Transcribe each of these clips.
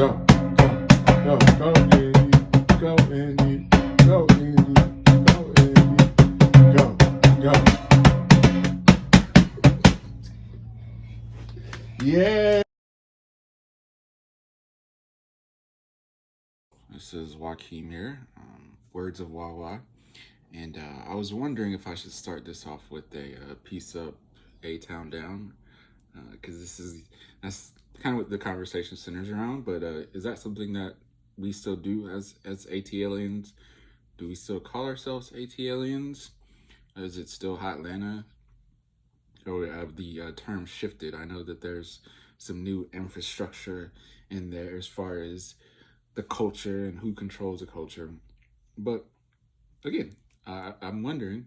Go, go, go, Indy, go, Indy, go, Indy, go, Indy, go, go. Yeah. This is Joaquin here, Words of Wawa, and I was wondering if I should start this off with a piece up, A Town Down, because that's kind of what the conversation centers around. But is that something that we still do as AT aliens? Do we still call ourselves AT aliens? Is it still Hot Atlanta? Or have the term shifted? I know that there's some new infrastructure in there as far as the culture and who controls the culture. But again, I'm wondering,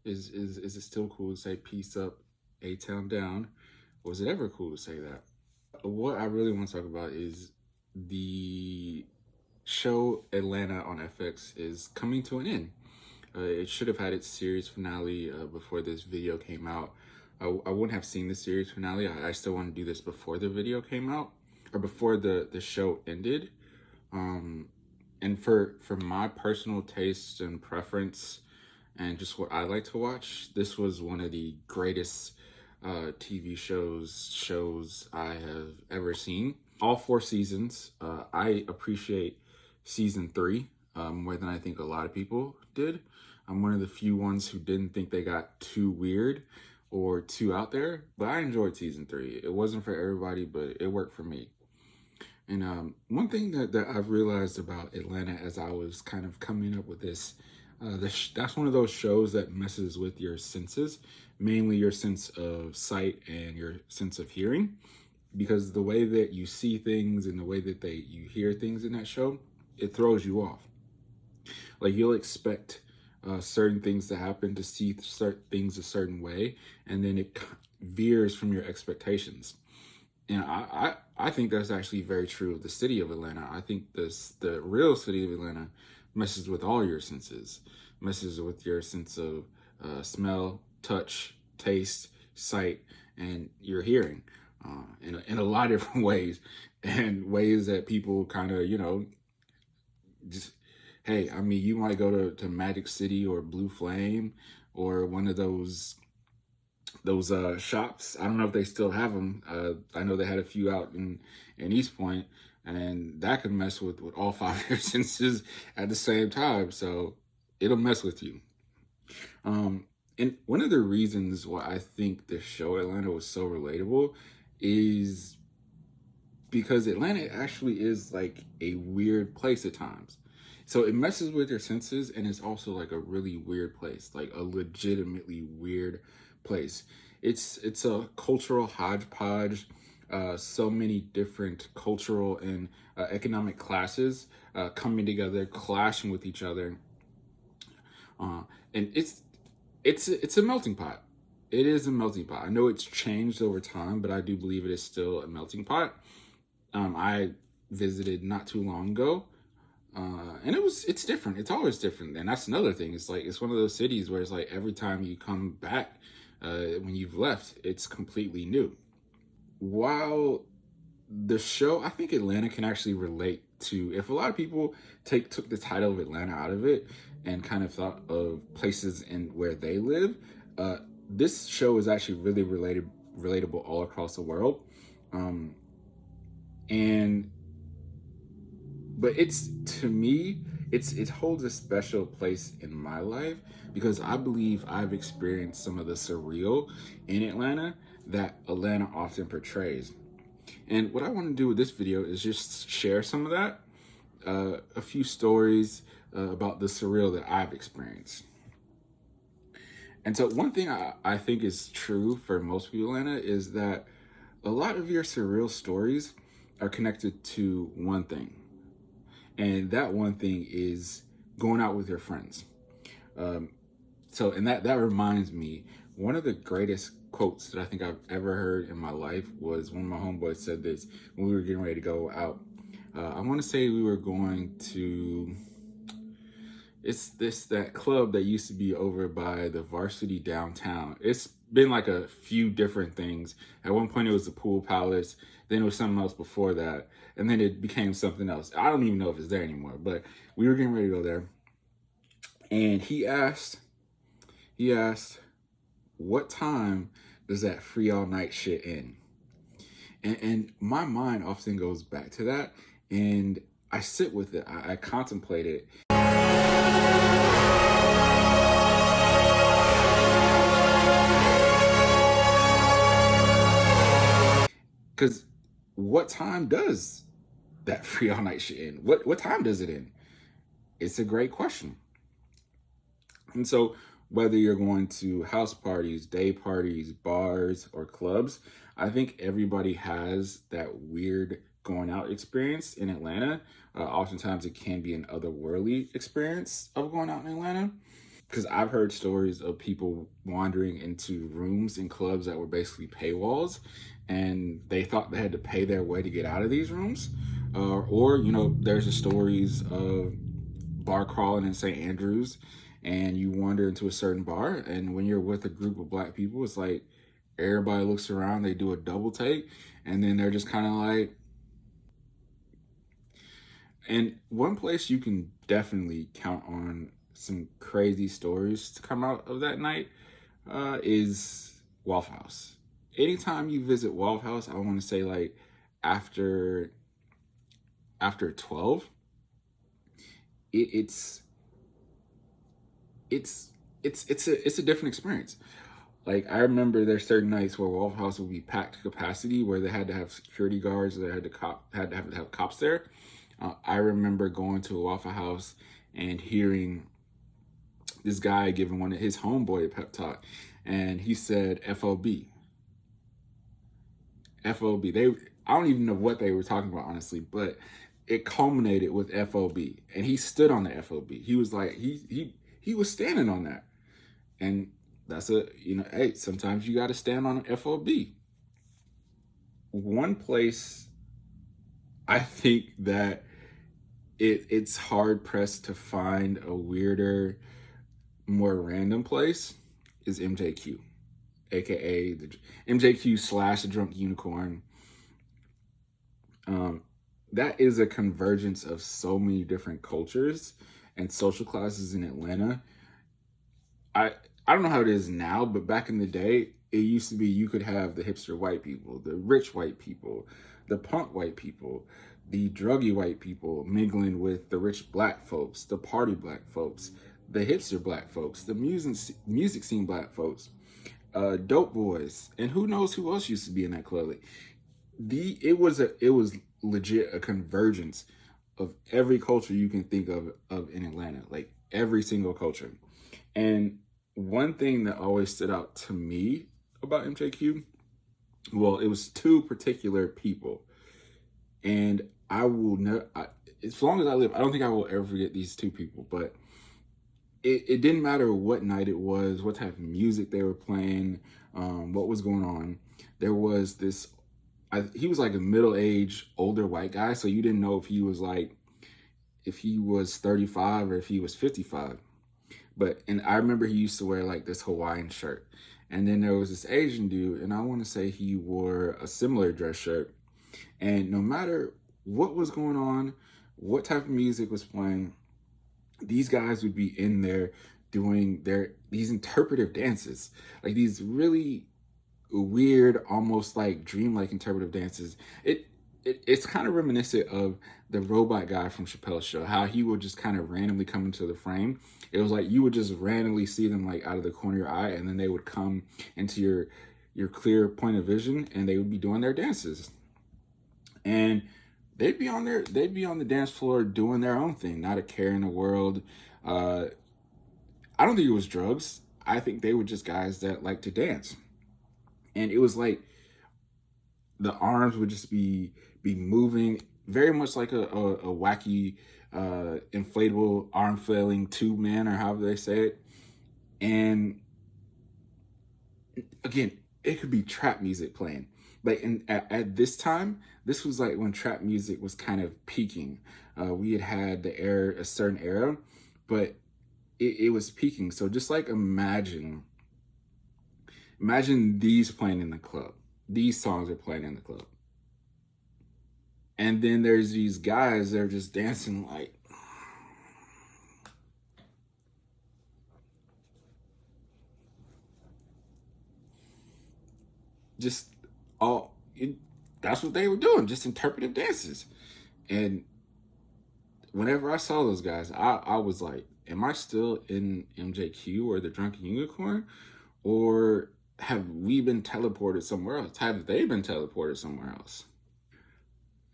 is it still cool to say peace up, A Town down? Was it ever cool to say that? What I really want to talk about is the show Atlanta on FX is coming to an end. It should have had its series finale before this video came out. I wouldn't have seen the series finale. I still want to do this before the video came out or before the show ended. And for my personal taste and preference and just what I like to watch, this was one of the greatest TV shows I have ever seen. All 4 seasons. I appreciate season 3 more than I think a lot of people did. I'm one of the few ones who didn't think they got too weird or too out there, but I enjoyed season 3. It wasn't for everybody, but it worked for me. And one thing that I've realized about Atlanta as I was kind of coming up with this, that's one of those shows that messes with your senses, mainly your sense of sight and your sense of hearing, because the way that you see things and the way that you hear things in that show, it throws you off. Like you'll expect certain things to happen, to see certain things a certain way, and then it veers from your expectations. And I think that's actually very true of the city of Atlanta. I think the real city of Atlanta messes with all your senses, messes with your sense of smell, touch, taste, sight, and your hearing in a lot of different ways, and ways that people kind of, just, hey, I mean, you might go to Magic City or Blue Flame or one of those shops. I don't know if they still have them. I know they had a few out in East Point, and that could mess with all 5 of your senses at the same time. So it'll mess with you. And one of the reasons why I think the show Atlanta was so relatable is because Atlanta actually is like a weird place at times. So it messes with your senses, and it's also like a really weird place, like a legitimately weird place. It's a cultural hodgepodge, so many different cultural and economic classes coming together, clashing with each other, and it's a melting pot. It is a melting pot. I know it's changed over time, but I do believe it is still a melting pot. I visited not too long ago, and it's different. It's always different, and that's another thing. It's like it's one of those cities where it's like every time you come back, when you've left, it's completely new. While the show, I think Atlanta can actually relate to, if a lot of people took the title of Atlanta out of it and kind of thought of places in where they live, this show is actually really relatable all across the world. But to me, it holds a special place in my life because I believe I've experienced some of the surreal in Atlanta that Atlanta often portrays. And what I want to do with this video is just share some of that, a few stories about the surreal that I've experienced. And so one thing I think is true for most people in Atlanta is that a lot of your surreal stories are connected to one thing. And that one thing is going out with your friends. And that reminds me, one of the greatest quotes that I think I've ever heard in my life was one of my homeboys said this when we were getting ready to go out. I want to say we were going to, that club that used to be over by the Varsity downtown. It's been like a few different things. At one point it was the Pool Palace. then it was something else before that, and then it became something else. I don't even know if it's there anymore, but we were getting ready to go there, and he asked, what time does that free all night shit end? And my mind often goes back to that, and I sit with it. I contemplate it. Because what time does that free all night shit end? What time does it end? It's a great question. And so, whether you're going to house parties, day parties, bars, or clubs, I think everybody has that weird going out experience in Atlanta. Oftentimes, it can be an otherworldly experience of going out in Atlanta. Because I've heard stories of people wandering into rooms in clubs that were basically paywalls, and they thought they had to pay their way to get out of these rooms. Or, there's the stories of bar crawling in St. Andrews, and you wander into a certain bar, and when you're with a group of black people, it's like everybody looks around, they do a double take, and then they're just kind of like. And one place you can definitely count on some crazy stories to come out of that night is Waffle House. Anytime you visit Waffle House, I want to say like after 12, it, it's it's it's a different experience. Like I remember there's certain nights where Waffle House would be packed to capacity, where they had to have security guards, or they had to have cops there. I remember going to a Waffle House and hearing this guy giving one of his homeboy a pep talk, and he said FOB, FOB. I don't even know what they were talking about honestly, but it culminated with FOB, and he stood on the FOB. He was like he was standing on that, and that's hey, sometimes you got to stand on an FOB. One place I think that it's hard pressed to find a weirder, more random place is MJQ, aka the MJQ slash the Drunk Unicorn. Um, that is a convergence of so many different cultures and social classes in Atlanta. I I don't know how it is now, but back in the day, it used to be you could have the hipster white people, the rich white people, the punk white people, the druggy white people mingling with the rich black folks, the party black folks, the hipster black folks, the music scene black folks, dope boys, and who knows who else used to be in that club. Like, it was legit a convergence of every culture you can think of in Atlanta, like every single culture. And one thing that always stood out to me about MJQ, well, it was two particular people, and I will never, as long as I live, I don't think I will ever forget these two people. But it didn't matter what night it was, what type of music they were playing, what was going on. There was this, he was like a middle-aged, older white guy, so you didn't know if he was 35 or if he was 55. And I remember he used to wear like this Hawaiian shirt. And then there was this Asian dude, and I want to say he wore a similar dress shirt. And no matter what was going on, what type of music was playing, these guys would be in there doing these interpretive dances, like these really weird, almost like dreamlike interpretive dances. It's kind of reminiscent of the robot guy from Chappelle's Show, how he would just kind of randomly come into the frame. It was like you would just randomly see them like out of the corner of your eye, and then they would come into your clear point of vision, and they would be doing their dances. And they'd be on the dance floor doing their own thing, not a care in the world. Uh, I don't think it was drugs. I think they were just guys that like to dance. And it was like the arms would just be moving very much like a wacky inflatable arm flailing tube man, or however they say it. And again, it could be trap music playing. Like at this time, this was like when trap music was kind of peaking. We had a certain era, but it was peaking. So just like imagine these playing in the club. These songs are playing in the club. And then there's these guys that are just dancing like, just all that's what they were doing, just interpretive dances. And whenever I saw those guys, I was like, am I still in MJQ or the Drunken Unicorn? Or have we been teleported somewhere else? Have they been teleported somewhere else?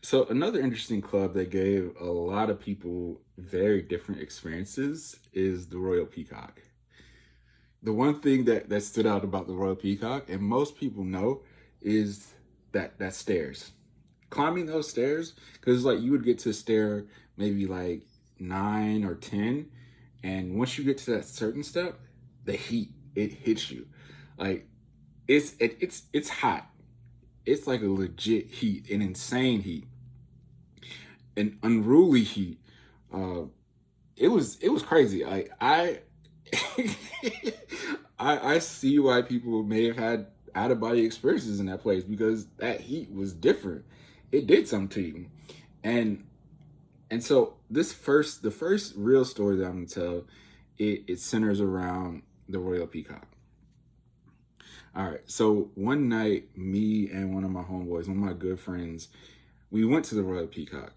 So another interesting club that gave a lot of people very different experiences is the Royal Peacock. The one thing that stood out about the Royal Peacock, and most people know, is that stairs. Climbing those stairs, because like you would get to stair maybe like 9 or 10, and once you get to that certain step, the heat, it hits you. Like it's hot. It's like a legit heat, an insane heat, an unruly heat. Uh, it was crazy. Like I see why people may have had out of body experiences in that place, because that heat was different. It did something to you, and so the first real story that I'm gonna tell, it centers around the Royal Peacock. All right, so one night, me and one of my homeboys, one of my good friends, we went to the Royal Peacock.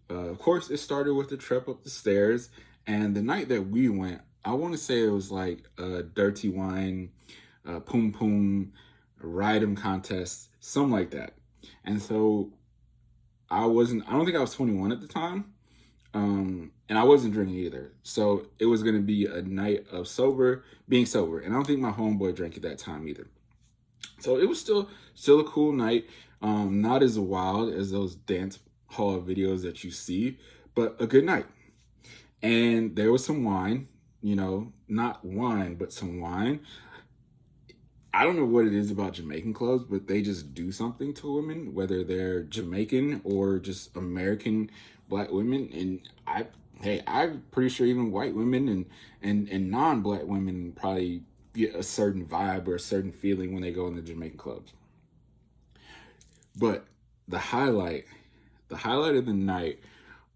Of course, it started with the trip up the stairs, and the night that we went, I want to say it was like a dirty wine, poom poom, ride 'em contest, something like that. And so I don't think I was 21 at the time, and I wasn't drinking either. So it was going to be a night of being sober, and I don't think my homeboy drank at that time either. So it was still a cool night. Not as wild as those dance hall videos that you see, but a good night. And there was some wine, not wine, but some wine. I don't know what it is about Jamaican clubs, but they just do something to women, whether they're Jamaican or just American black women. And I'm pretty sure even white women and non-black women probably get a certain vibe or a certain feeling when they go in the Jamaican clubs. But the highlight, the highlight of the night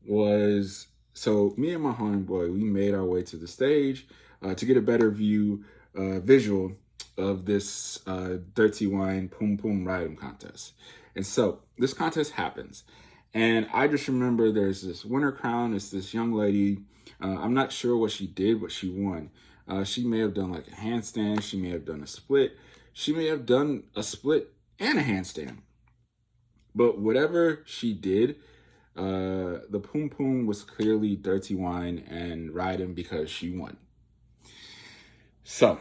was, so me and my homeboy, we made our way to the stage to get a better visual of this dirty wine poom poom riding contest. And so this contest happens, and I just remember there's this winner crown. It's this young lady. I'm not sure what she did, but she won. She may have done like a handstand. She may have done a split. She may have done a split and a handstand. But whatever she did, the poom poom was clearly dirty wine and riding because she won. So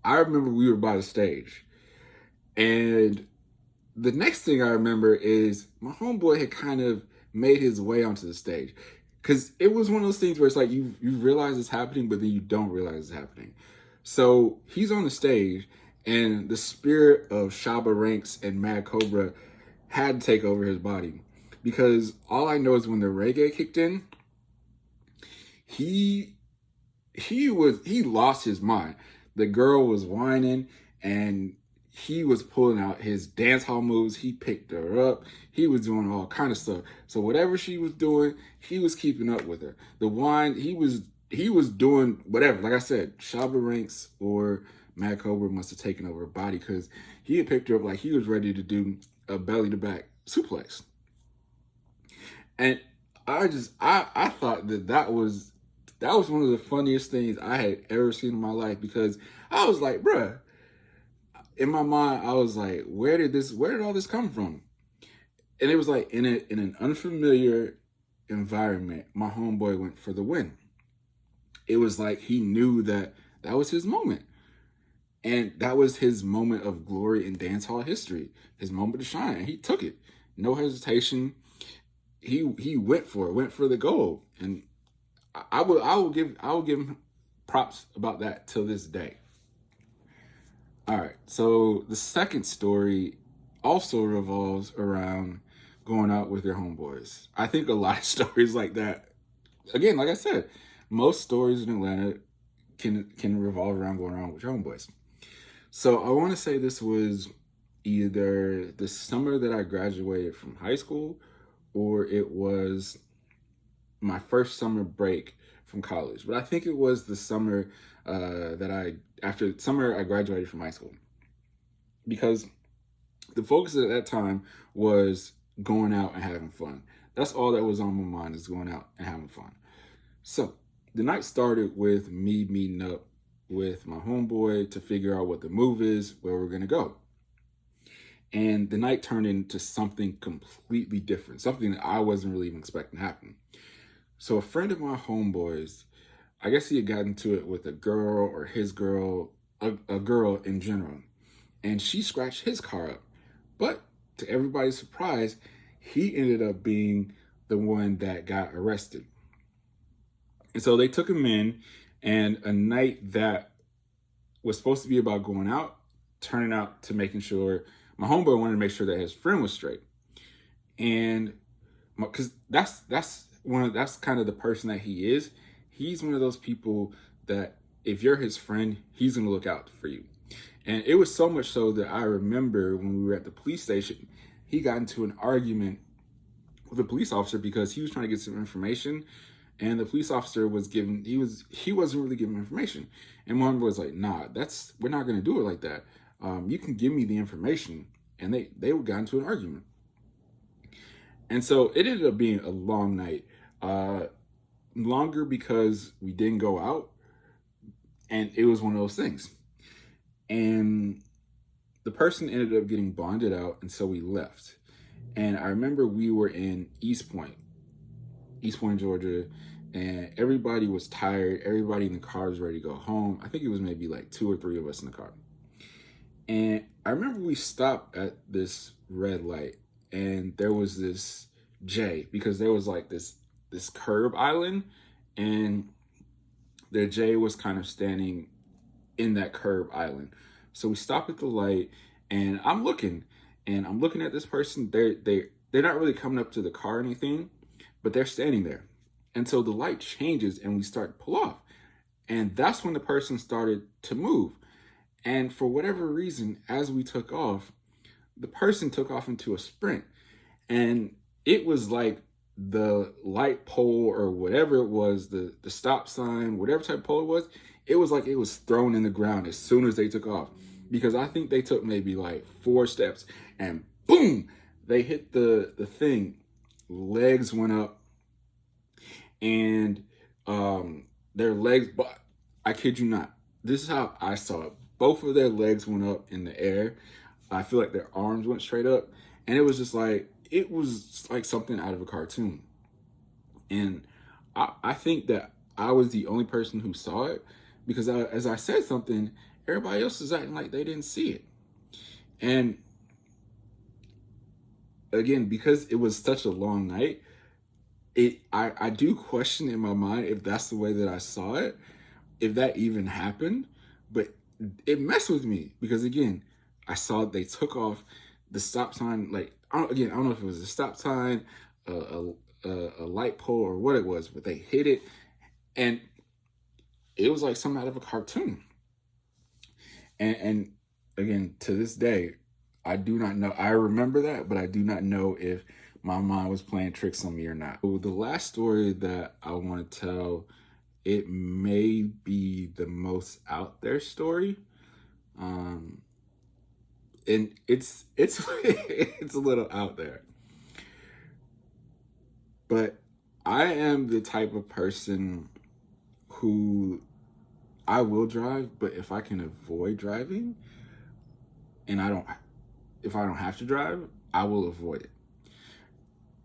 I remember we were by the stage, and the next thing I remember is my homeboy had kind of made his way onto the stage, because it was one of those things where it's like you realize it's happening, but then you don't realize it's happening. So he's on the stage, and the spirit of Shabba Ranks and Mad Cobra had to take over his body, because all I know is when the reggae kicked in, he he lost his mind. The girl was whining, and he was pulling out his dance hall moves. He picked her up. He was doing all kind of stuff. So whatever she was doing, he was keeping up with her. The wine, he was doing whatever. Like I said, Shabba Ranks or Mad Cobra must have taken over her body, because he had picked her up like he was ready to do a belly to back suplex. And I thought that was one of the funniest things I had ever seen in my life, because I was like, bruh, in my mind, I was like, where did all this come from? And it was like in an unfamiliar environment, my homeboy went for the win. It was like he knew that was his moment. And that was his moment of glory in dance hall history, his moment to shine. And he took it. No hesitation. He went for the gold. And I will give him props about that till this day. All right. So the second story also revolves around going out with your homeboys. I think a lot of stories like that. Again, like I said, most stories in Atlanta can revolve around going around with your homeboys. So I want to say this was either the summer that I graduated from high school, or it was my first summer break from college. But I think it was the summer after summer I graduated from high school, because the focus at that time was going out and having fun. That's all that was on my mind, is going out and having fun. So the night started with me meeting up with my homeboy to figure out what the move is, where we're gonna go. And the night turned into something completely different, something that I wasn't really even expecting to happen. So a friend of my homeboys, I guess he had gotten into it with a girl, or his girl, a girl in general, and she scratched his car up. But to everybody's surprise, he ended up being the one that got arrested. And so they took him in, and a night that was supposed to be about going out, turning out to making sure my homeboy wanted to make sure that his friend was straight. And because that's kind of the person that he is. He's one of those people that if you're his friend, he's gonna look out for you. And it was so much so that I remember when we were at the police station, he got into an argument with a police officer because he was trying to get some information, and the police officer was giving he wasn't really giving information. And my homeboy was like, "Nah, we're not gonna do it like that. You can give me the information." And they got into an argument. And so it ended up being a long night. Longer because we didn't go out, and it was one of those things. And the person ended up getting bonded out, and so we left. And I remember we were in East Point, Georgia, and everybody was tired. Everybody in the car was ready to go home. I think it was maybe like 2 or 3 of us in the car. And I remember we stopped at this red light, and there was this J, because there was like this curb island, and the J was kind of standing in that curb island. So we stop at the light, and I'm looking at this person. They're not really coming up to the car or anything, but they're standing there. And so the light changes, and we start to pull off. And that's when the person started to move. And for whatever reason, as we took off, the person took off into a sprint. And it was like the light pole, or whatever it was, the stop sign, whatever type of pole it was like it was thrown in the ground as soon as they took off. Because I think they took maybe like 4 steps, and boom, they hit the thing. Legs went up, and their legs, but I kid you not, this is how I saw it. Both of their legs went up in the air. I feel like their arms went straight up, and it was like something out of a cartoon. And I think that I was the only person who saw it, because as I said something, everybody else is acting like they didn't see it. And again, because it was such a long night, I do question in my mind if that's the way that I saw it, if that even happened. But it messed with me, because again, I saw they took off. The stop sign, like, I don't know if it was a stop sign, a light pole, or what it was, but they hit it, and it was like something out of a cartoon. And again, to this day, I do not know. I remember that, but I do not know if my mind was playing tricks on me or not. So the last story that I want to tell, it may be the most out there story. And it's it's a little out there. But I am the type of person who, I will drive, but if I can avoid driving, and if I don't have to drive, I will avoid it.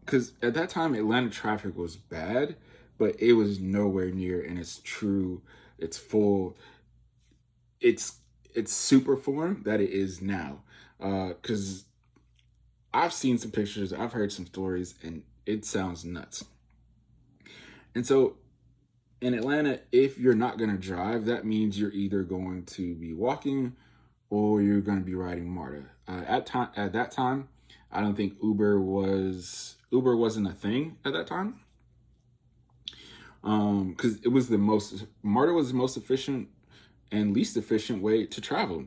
Because at that time, Atlanta traffic was bad, but it was nowhere near, and it's full, it's super form that it is now. Because I've seen some pictures, I've heard some stories, and it sounds nuts. And so in Atlanta, if you're not going to drive, that means you're either going to be walking or you're going to be riding MARTA. At that time, I don't think Uber wasn't a thing at that time. Because MARTA was the most efficient and least efficient way to travel.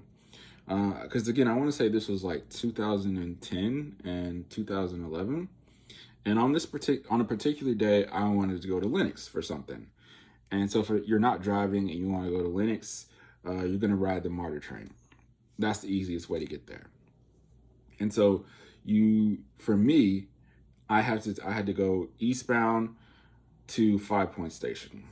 Because again, I want to say this was like 2010 and 2011. And on a particular day, I wanted to go to Linux for something. And so, if you're not driving and you want to go to Linux, you're going to ride the MARTA train. That's the easiest way to get there. And so, for me, I had to go eastbound to 5 Point Station,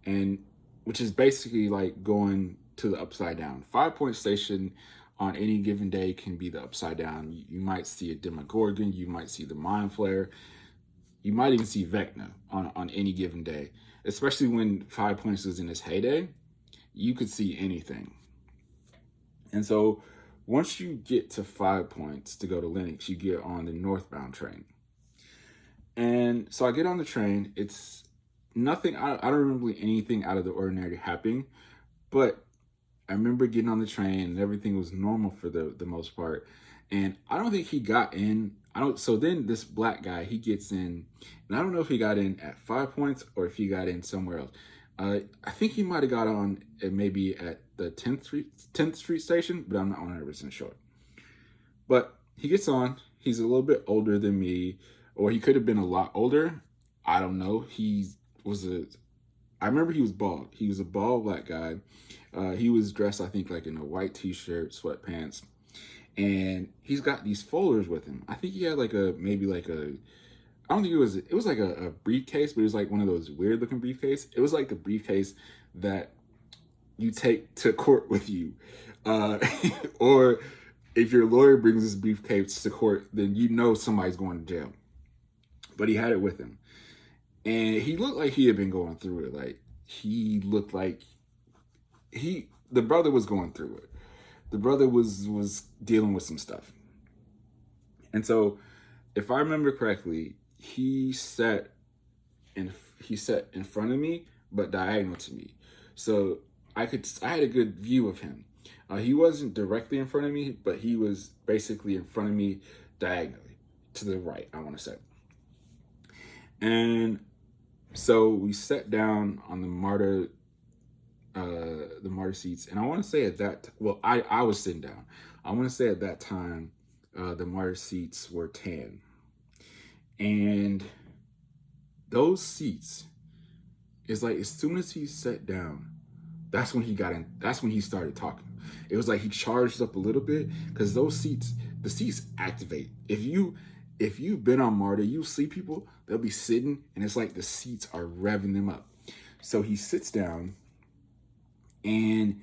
and which is basically like going to the upside down. 5 Point Station on any given day can be the upside down. You might see a Demogorgon, you might see the Mind Flayer, you might even see Vecna on any given day. Especially when 5 Points was in its heyday, you could see anything. And so once you get to 5 Points to go to Linux, you get on the northbound train. And so I get on the train. It's nothing, I don't remember anything out of the ordinary happening, but I remember getting on the train and everything was normal for the most part. And I don't think he got in. So then this black guy, he gets in, and I don't know if he got in at 5 Points or if he got in somewhere else. I think he might have got on maybe at the 10th Street station, but I'm not 100% sure. But he gets on. He's a little bit older than me, or he could have been a lot older. I don't know. I remember he was bald. He was a bald black guy. He was dressed, I think, like in a white t-shirt, sweatpants. And he's got these folders with him. I think he had I don't think it was like a briefcase, but it was like one of those weird looking briefcase. It was like the briefcase that you take to court with you. Or if your lawyer brings this briefcase to court, then you know somebody's going to jail. But he had it with him. And he looked like he had been going through it. Like, he looked like the brother was going through it. The brother was dealing with some stuff. And so, if I remember correctly, he sat in front of me, but diagonal to me. So I had a good view of him. He wasn't directly in front of me, but he was basically in front of me diagonally to the right, I want to say. And so we sat down on the MARTA seats, and I want to say I was sitting down. I want to say at that time, the MARTA seats were tan, and those seats is like as soon as he sat down, that's when he got in. That's when he started talking. It was like he charged up a little bit because the seats activate. If you've been on MARTA, you see people, they'll be sitting, and it's like the seats are revving them up. So he sits down, and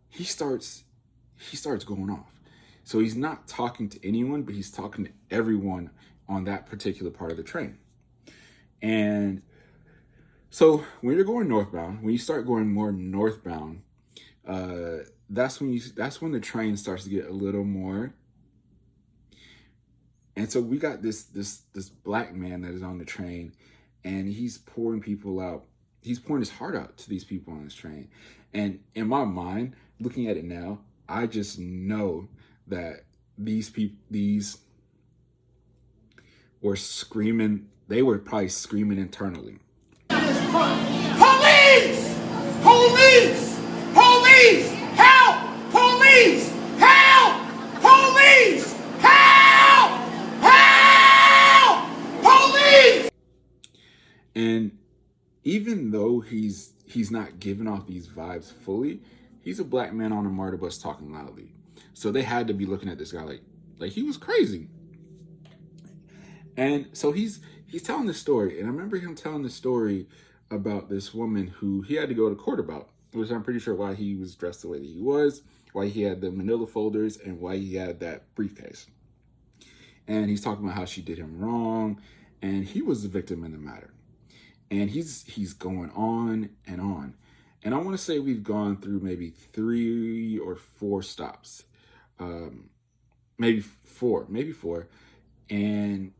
he starts going off. So he's not talking to anyone, but he's talking to everyone on that particular part of the train. And so when you're going northbound, when you start going more northbound, that's when the train starts to get a little more. And so we got this black man that is on the train, and he's pouring people out. He's pouring his heart out to these people on this train. And in my mind, looking at it now, I just know that these were screaming. They were probably screaming internally. Police! Police! Police! Help! Police! Help! Police! Help! Help! Police! And even though he's not giving off these vibes fully, he's a black man on a MARTA bus talking loudly. So they had to be looking at this guy like he was crazy. And so he's telling this story, and I remember him telling the story about this woman who he had to go to court about, which I'm pretty sure why he was dressed the way that he was, why he had the manila folders, and why he had that briefcase. And he's talking about how she did him wrong, and he was the victim in the matter. And he's going on and on. And I want to say we've gone through maybe 3 or 4 stops. Maybe four. And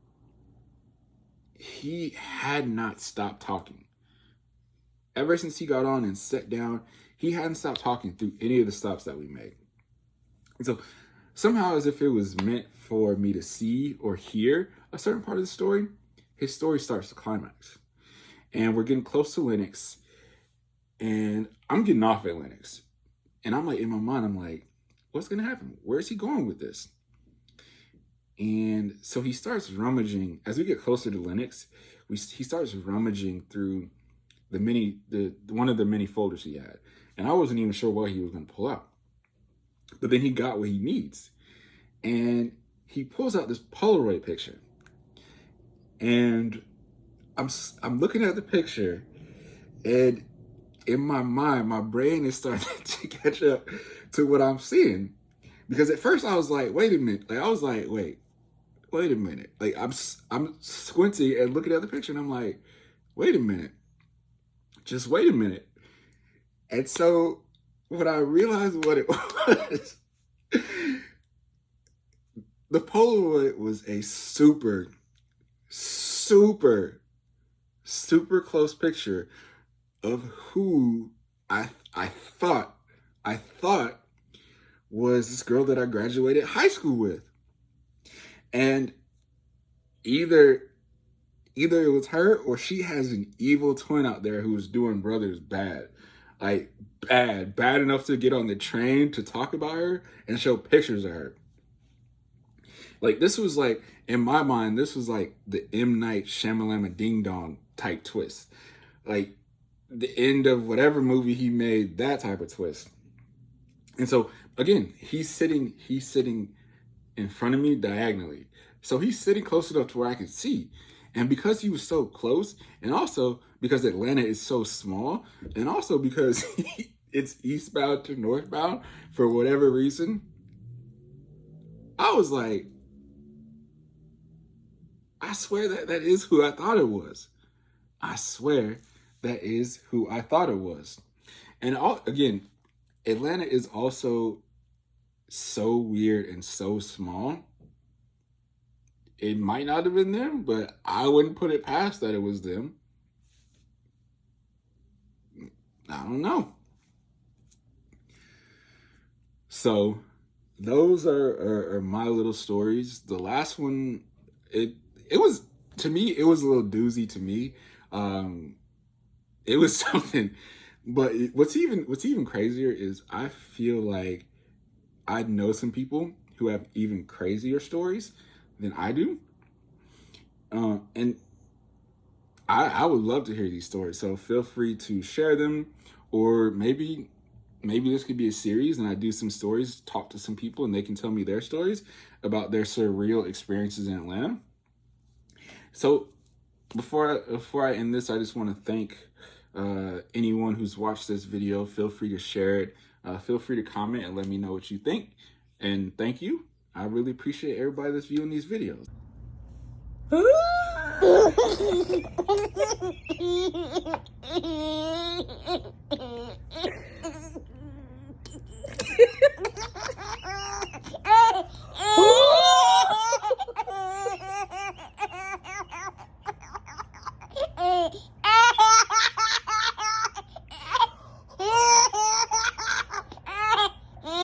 he had not stopped talking. Ever since he got on and sat down, he hadn't stopped talking through any of the stops that we made. And so somehow, as if it was meant for me to see or hear a certain part of the story, his story starts to climax. And we're getting close to Linux, and I'm getting off at Linux. And I'm like, in my mind, I'm like, what's going to happen? Where's he going with this? And so he starts rummaging. As we get closer to Linux, he starts rummaging through one of the many folders he had. And I wasn't even sure what he was going to pull out. But then he got what he needs. And he pulls out this Polaroid picture. And I'm looking at the picture, and in my mind, my brain is starting to catch up to what I'm seeing. Because at first I was like, wait a minute. Like, I was like, wait a minute. Like, I'm squinting and looking at the picture, and I'm like, wait a minute. Just wait a minute. And so when I realized what it was, the Polaroid was a super close picture of who I thought was this girl that I graduated high school with. And either it was her, or she has an evil twin out there who's doing brothers bad. Like, bad enough to get on the train to talk about her and show pictures of her. Like, this was like, in my mind, this was like the M. Night Shyamalan Ding Dong type twist. Like, the end of whatever movie he made, that type of twist. And so, again, he's sitting in front of me diagonally. So he's sitting close enough to where I can see. And because he was so close, and also because Atlanta is so small, and also because it's eastbound to northbound for whatever reason, I was like, I swear that is who I thought it was. I swear that is who I thought it was. And again, Atlanta is also so weird and so small. It might not have been them, but I wouldn't put it past that it was them. I don't know. So those are my little stories. The last one, it was, to me, it was a little doozy to me. It was something, but what's even crazier is I feel like I know some people who have even crazier stories than I do. And I would love to hear these stories. So feel free to share them, or maybe this could be a series and I do some stories, talk to some people, and they can tell me their stories about their surreal experiences in Atlanta. So before I end this, I just want to thank anyone who's watched this video. Feel free to share it. Feel free to comment and let me know what you think. And thank you. I really appreciate everybody that's viewing these videos.